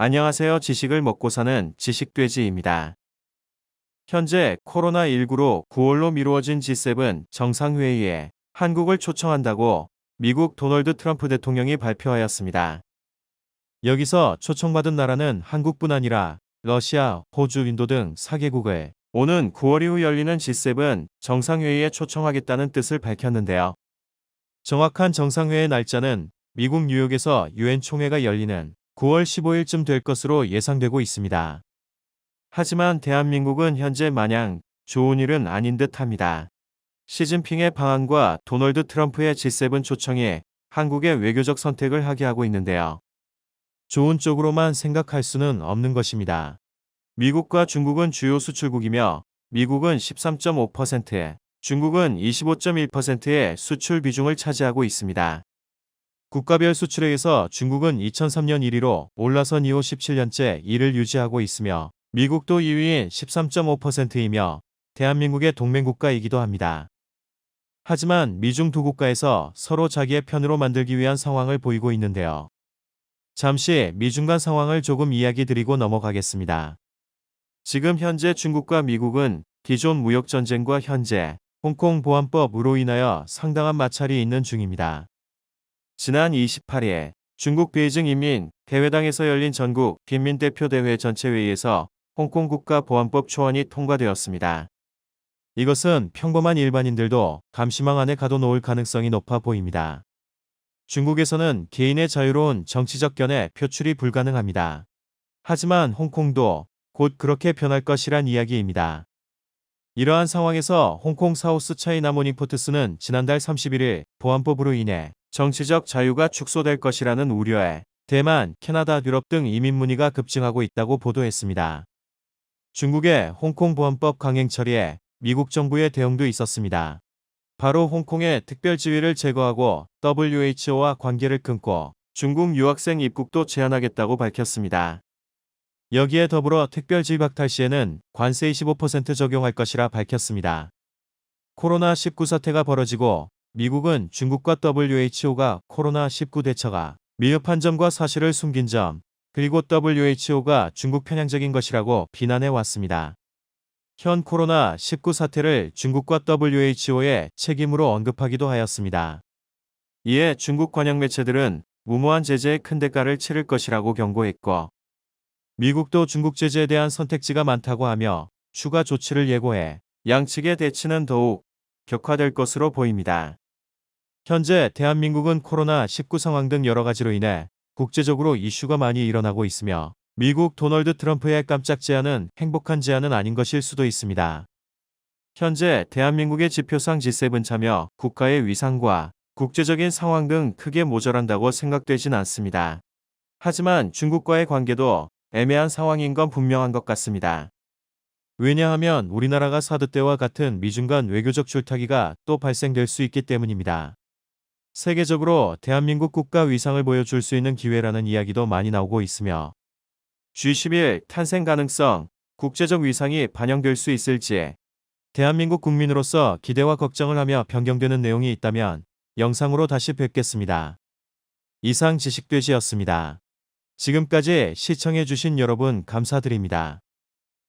안녕하세요. 지식을 먹고 사는 지식돼지입니다. 현재 코로나19로 9월로 미루어진 G7 정상회의에 한국을 초청한다고 미국 도널드 트럼프 대통령이 발표하였습니다. 여기서 초청받은 나라는 한국뿐 아니라 러시아, 호주, 인도 등 4개국을 오는 9월 이후 열리는 G7 정상회의에 초청하겠다는 뜻을 밝혔는데요. 정확한 정상회의 날짜는 미국 뉴욕에서 유엔 총회가 열리는 9월 15일쯤 될 것으로 예상되고 있습니다. 하지만 대한민국은 현재 마냥 좋은 일은 아닌 듯 합니다. 시진핑의 방한과 도널드 트럼프의 G7 초청이 한국의 외교적 선택을 하게 하고 있는데요. 좋은 쪽으로만 생각할 수는 없는 것입니다. 미국과 중국은 주요 수출국이며 미국은 13.5%, 중국은 25.1%의 수출 비중을 차지하고 있습니다. 국가별 수출액에서 중국은 2003년 1위로 올라선 이후 17년째 1위를 유지하고 있으며 미국도 2위인 13.5%이며 대한민국의 동맹국가이기도 합니다. 하지만 미중 두 국가에서 서로 자기의 편으로 만들기 위한 상황을 보이고 있는데요. 잠시 미중 간 상황을 조금 이야기 드리고 넘어가겠습니다. 지금 현재 중국과 미국은 기존 무역전쟁과 현재 홍콩 보안법으로 인하여 상당한 마찰이 있는 중입니다. 지난 28일 중국 베이징 인민대회당에서 열린 전국 빈민대표대회 전체회의에서 홍콩 국가보안법 초안이 통과되었습니다. 이것은 평범한 일반인들도 감시망 안에 가둬놓을 가능성이 높아 보입니다. 중국에서는 개인의 자유로운 정치적 견해 표출이 불가능합니다. 하지만 홍콩도 곧 그렇게 변할 것이란 이야기입니다. 이러한 상황에서 홍콩 사우스 차이나 모닝포트스는 지난달 31일 보안법으로 인해 정치적 자유가 축소될 것이라는 우려에 대만, 캐나다, 유럽 등 이민 문의가 급증하고 있다고 보도했습니다. 중국의 홍콩 보안법 강행 처리에 미국 정부의 대응도 있었습니다. 바로 홍콩의 특별지위를 제거하고 WHO와 관계를 끊고 중국 유학생 입국도 제한하겠다고 밝혔습니다. 여기에 더불어 특별지위 박탈 시에는 관세 25% 적용할 것이라 밝혔습니다. 코로나19 사태가 벌어지고 미국은 중국과 WHO가 코로나19 대처가 미흡한 점과 사실을 숨긴 점, 그리고 WHO가 중국 편향적인 것이라고 비난해 왔습니다. 현 코로나19 사태를 중국과 WHO의 책임으로 언급하기도 하였습니다. 이에 중국 관영 매체들은 무모한 제재에 큰 대가를 치를 것이라고 경고했고, 미국도 중국 제재에 대한 선택지가 많다고 하며 추가 조치를 예고해 양측의 대치는 더욱 격화될 것으로 보입니다. 현재 대한민국은 코로나19 상황 등 여러 가지로 인해 국제적으로 이슈가 많이 일어나고 있으며 미국 도널드 트럼프의 깜짝 제안은 행복한 제안은 아닌 것일 수도 있습니다. 현재 대한민국의 지표상 G7 참여 국가의 위상과 국제적인 상황 등 크게 모자란다고 생각되진 않습니다. 하지만 중국과의 관계도 애매한 상황인 건 분명한 것 같습니다. 왜냐하면 우리나라가 사드 때와 같은 미중 간 외교적 줄타기가 또 발생될 수 있기 때문입니다. 세계적으로 대한민국 국가 위상을 보여줄 수 있는 기회라는 이야기도 많이 나오고 있으며 G11 탄생 가능성, 국제적 위상이 반영될 수 있을지 대한민국 국민으로서 기대와 걱정을 하며 변경되는 내용이 있다면 영상으로 다시 뵙겠습니다. 이상 지식돼지였습니다. 지금까지 시청해주신 여러분 감사드립니다.